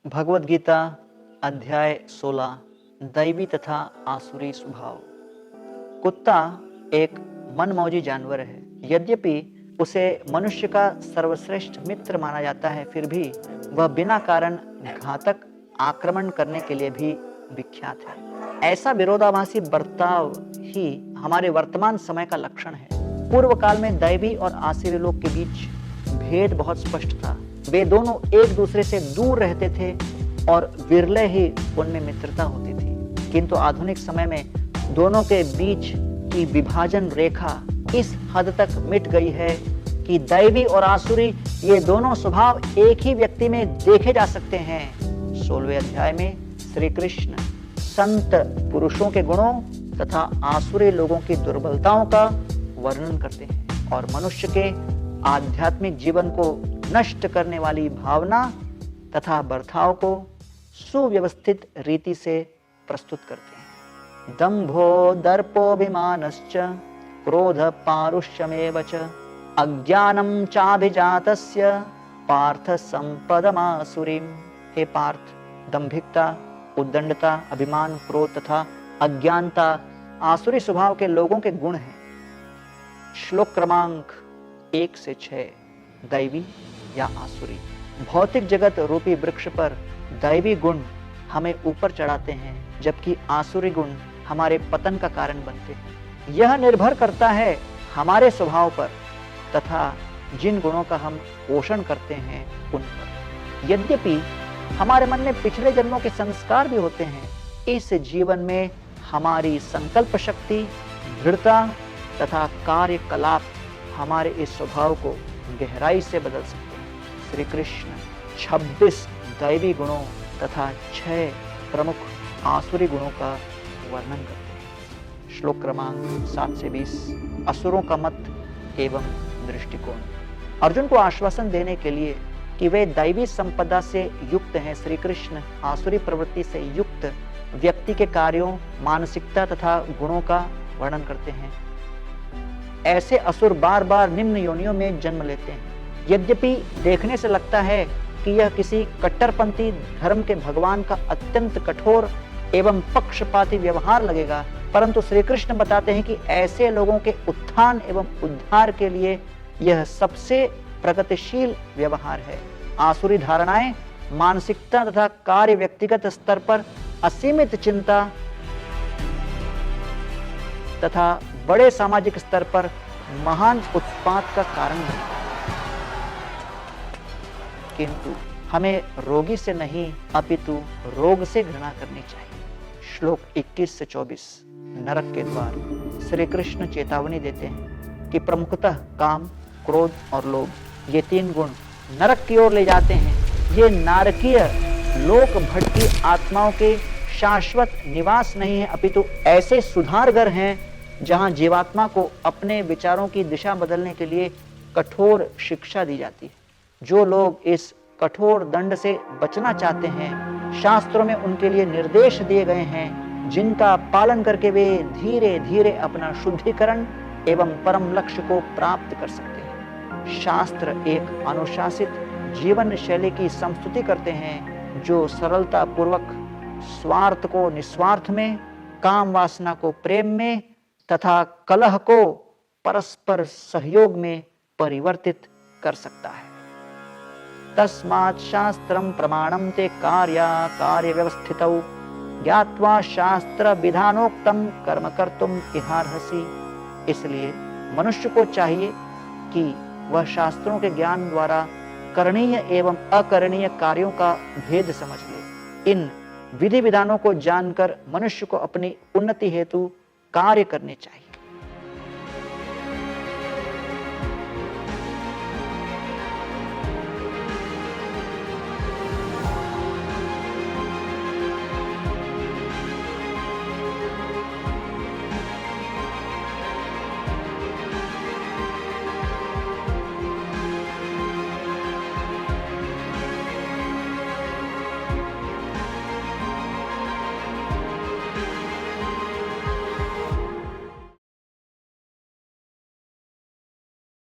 भगवद गीता अध्याय 16 दैवी तथा आसुरी स्वभाव। कुत्ता एक मनमौजी जानवर है। यद्यपि उसे मनुष्य का सर्वश्रेष्ठ मित्र माना जाता है, फिर भी वह बिना कारण घातक आक्रमण करने के लिए भी विख्यात है। ऐसा विरोधाभासी बर्ताव ही हमारे वर्तमान समय का लक्षण है। पूर्व काल में दैवी और आसुरी लोग के बीच भेद बहुत स्पष्ट था। वे दोनों एक दूसरे से दूर रहते थे और विरले ही उनमें मित्रता होती थी। किंतु आधुनिक समय में दोनों के बीच की विभाजन रेखा इस हद तक मिट गई है कि दैवी और आसुरी ये दोनों स्वभाव एक ही व्यक्ति में देखे जा सकते हैं। 16वें अध्याय में श्री कृष्ण संत पुरुषों के गुणों तथा आसुरी लोगों की दुर्बलताओं का वर्णन करते हैं और मनुष्य के आध्यात्मिक जीवन को नष्ट करने वाली भावना तथा बर्ताव को सुव्यवस्थित रीति से प्रस्तुत करते हैं। दंभो दर्पोभिमानश्च क्रोध पारुष्यमेव च अज्ञानम चाभिजातस्य पार्थ संपदमासुरीम। हे पार्थ, दंभिकता, उद्दंडता, अभिमान, क्रोध तथा अज्ञानता आसुरी स्वभाव के लोगों के गुण हैं। श्लोक क्रमांक 1 से 6। दैवी या आसुरी। भौतिक जगत रूपी वृक्ष पर दैवी गुण हमें ऊपर चढ़ाते हैं, जबकि आसुरी गुण हमारे पतन का कारण बनते हैं। यह निर्भर करता है हमारे स्वभाव पर तथा जिन गुणों का हम पोषण करते हैं उन पर। यद्यपि हमारे मन में पिछले जन्मों के संस्कार भी होते हैं, इस जीवन में हमारी संकल्प शक्ति, दृढ़ता तथा कार्यकलाप हमारे इस स्वभाव को गहराई से बदल सकते हैं। श्री कृष्ण 26 दैवी गुणों तथा 6 प्रमुख आसुरी गुणों का वर्णन करते हैं। श्लोक क्रमांक 7 से 20। असुरों का मत एवं दृष्टिकोण। अर्जुन को आश्वासन देने के लिए कि वे दैवी संपदा से युक्त हैं, श्री कृष्ण आसुरी प्रवृत्ति से युक्त व्यक्ति के कार्यों, मानसिकता तथा गुणों का वर्णन करते हैं। ऐसे असुर बार बार निम्न योनियों में जन्म लेते हैं। यद्यपि देखने से लगता है कि यह किसी कट्टरपंथी धर्म के भगवान का अत्यंत कठोर एवं पक्षपाती व्यवहार लगेगा, परंतु श्री कृष्ण बताते हैं कि ऐसे लोगों के उत्थान एवं उद्धार के लिए यह सबसे प्रगतिशील व्यवहार है। आसुरी धारणाएं मानसिकता तथा कार्य व्यक्तिगत स्तर पर असीमित चिंता तथा बड़े सामाजिक स्तर पर महान उत्पात का कारण बनता है। किंतु हमें रोगी से नहीं अपितु रोग से घृणा करनी चाहिए। श्लोक 21 से 24। नरक के द्वार। श्री कृष्ण चेतावनी देते हैं कि प्रमुखतः काम, क्रोध और लोभ ये 3 गुण नरक की ओर ले जाते हैं। ये नारकीय लोक भटकी आत्माओं के शाश्वत निवास नहीं है, अपितु ऐसे सुधार घर हैं जहां जीवात्मा को अपने विचारों की दिशा बदलने के लिए कठोर शिक्षा दी जाती है। जो लोग इस कठोर दंड से बचना चाहते हैं, शास्त्रों में उनके लिए निर्देश दिए गए हैं, जिनका पालन करके वे धीरे धीरे अपना शुद्धिकरण एवं परम लक्ष्य को प्राप्त कर सकते हैं। शास्त्र एक अनुशासित जीवन शैली की संस्तुति करते हैं, जो सरलता पूर्वक स्वार्थ को निस्वार्थ में, काम वासना को प्रेम में तथा कलह को परस्पर सहयोग में परिवर्तित कर सकता है। तस्मात् शास्त्रम प्रमाणम ते कार्य व्यवस्थितौ ज्ञात्वा शास्त्र विधानोक्तम कर्म कर्तुम इहार्हसि। इसलिए मनुष्य को चाहिए कि वह शास्त्रों के ज्ञान द्वारा करणीय एवं अकरणीय कार्यों का भेद समझ ले। इन विधि विधानों को जानकर मनुष्य को अपनी उन्नति हेतु कार्य करने चाहिए।